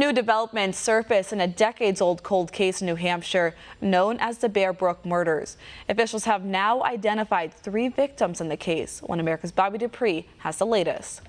New developments surface in a decades-old cold case in New Hampshire known as the Bear Brook Murders. Officials have now identified 3 victims in the case. One America's Bobby Dupree has the latest.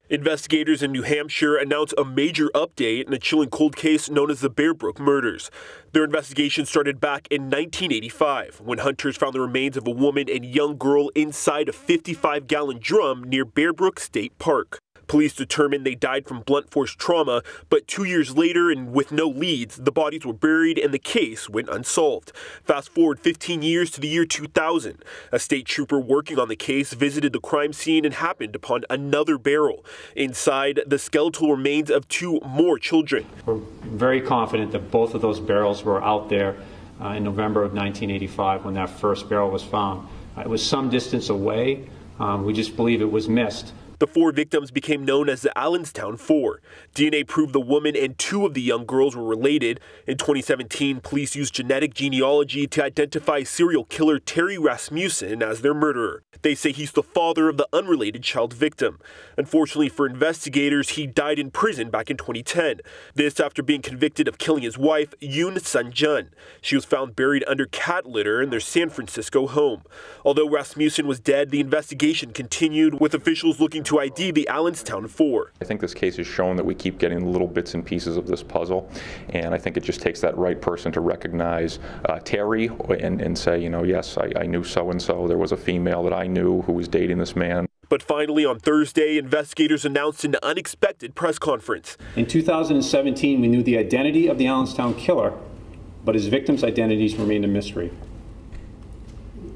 Investigators in New Hampshire announced a major update in a chilling cold case known as the Bear Brook Murders. Their investigation started back in 1985 when hunters found the remains of a woman and young girl inside a 55-gallon drum near Bear Brook State Park. Police determined they died from blunt force trauma, but 2 years later and with no leads, the bodies were buried and the case went unsolved. Fast forward 15 years to the year 2000. A state trooper working on the case visited the crime scene and happened upon another barrel. Inside, the skeletal remains of 2 more children. We're very confident that both of those barrels were out there in November of 1985 when that first barrel was found. It was some distance away. We just believe it was missed. The 4 victims became known as the Allenstown 4. DNA proved the woman and 2 of the young girls were related. In 2017, police used genetic genealogy to identify serial killer Terry Rasmussen as their murderer. They say he's the father of the unrelated child victim. Unfortunately for investigators, he died in prison back in 2010. This after being convicted of killing his wife, Yoon Sun-jun. She was found buried under cat litter in their San Francisco home. Although Rasmussen was dead, the investigation continued, with officials looking to ID the Allenstown 4. I think this case has shown that we keep getting little bits and pieces of this puzzle, and I think it just takes that right person to recognize Terry and say, you know, yes, I knew so-and-so. There was a female that I knew who was dating this man. But finally, on Thursday, investigators announced an unexpected press conference. In 2017, we knew the identity of the Allenstown killer, but his victims' identities remained a mystery.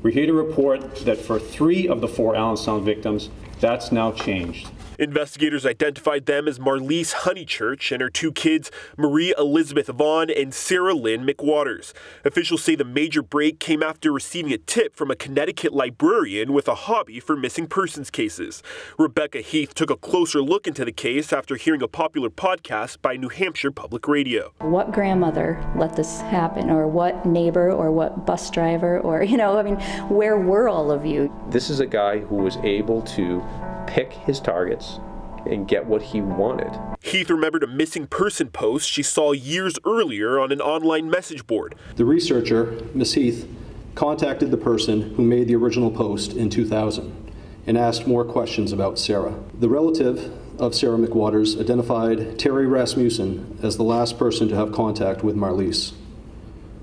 We're here to report that for 3 of the 4 Allenstown victims, that's now changed. Investigators identified them as Marlise Honeychurch and her 2 kids, Marie Elizabeth Vaughn and Sarah Lynn McWaters. Officials say the major break came after receiving a tip from a Connecticut librarian with a hobby for missing persons cases. Rebecca Heath took a closer look into the case after hearing a popular podcast by New Hampshire Public Radio. What grandmother let this happen, or what neighbor, or what bus driver, or, where were all of you? This is a guy who was able to pick his targets and get what he wanted. Heath remembered a missing person post she saw years earlier on an online message board. The researcher, Ms. Heath, contacted the person who made the original post in 2000 and asked more questions about Sarah. The relative of Sarah McWaters identified Terry Rasmussen as the last person to have contact with Marlise.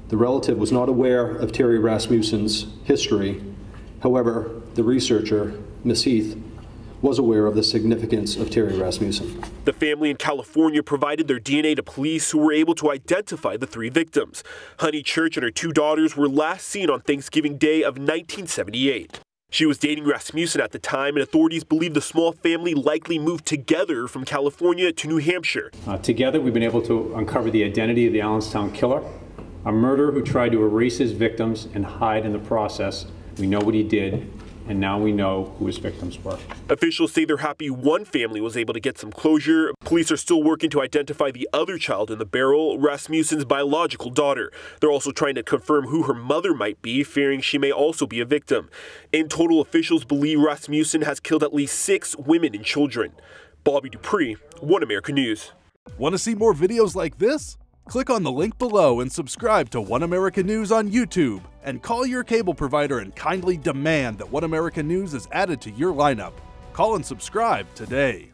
The relative was not aware of Terry Rasmussen's history. However, the researcher, Ms. Heath, was aware of the significance of Terry Rasmussen. The family in California provided their DNA to police, who were able to identify the 3 victims. Honeychurch and her 2 daughters were last seen on Thanksgiving Day of 1978. She was dating Rasmussen at the time, and authorities believe the small family likely moved together from California to New Hampshire. Together, we've been able to uncover the identity of the Allenstown killer, a murderer who tried to erase his victims and hide in the process. We know what he did, and now we know who his victims were. Officials say they're happy one family was able to get some closure. Police are still working to identify the other child in the barrel, Rasmussen's biological daughter. They're also trying to confirm who her mother might be, fearing she may also be a victim. In total, officials believe Rasmussen has killed at least 6 women and children. Bobby Dupree, One America News. Want to see more videos like this? Click on the link below and subscribe to One America News on YouTube, and call your cable provider and kindly demand that One America News is added to your lineup. Call and subscribe today.